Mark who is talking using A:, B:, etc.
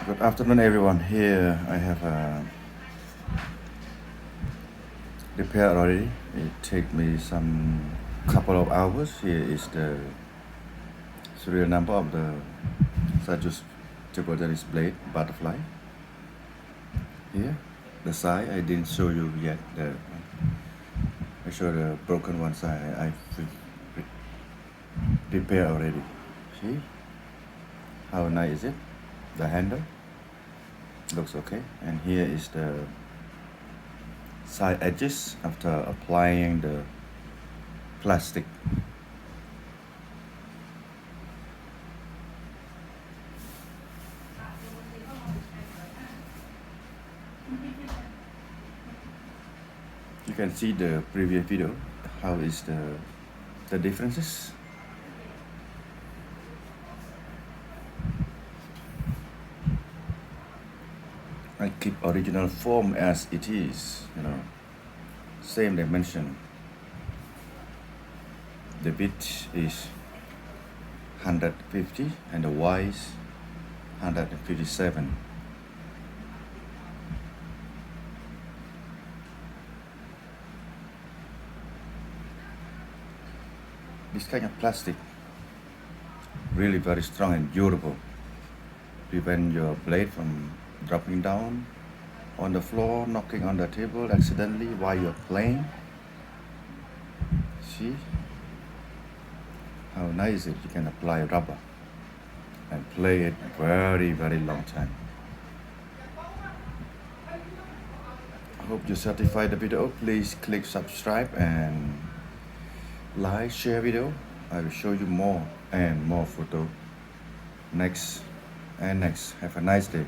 A: Good afternoon, everyone. Here I have a repair already. It take me some couple of hours. Here is the serial number of the Sajus Japanese blade butterfly. Here, the side I didn't show you yet. I show the broken one side. I repair already. See how nice is it? The handle looks okay, and here is the side edges after applying the plastic. You can see the previous video, how is the differences. I keep original form as it is, same dimension. The width is 150 and the wide is 157. This kind of plastic really very strong and durable. Prevent your blade from dropping down on the floor, knocking on the table accidentally while you're playing. See how nice it? You can apply rubber and play it very long time. I hope you satisfied the video. Please click subscribe and like, share video. I will show you more and more photo next and next. Have a nice day.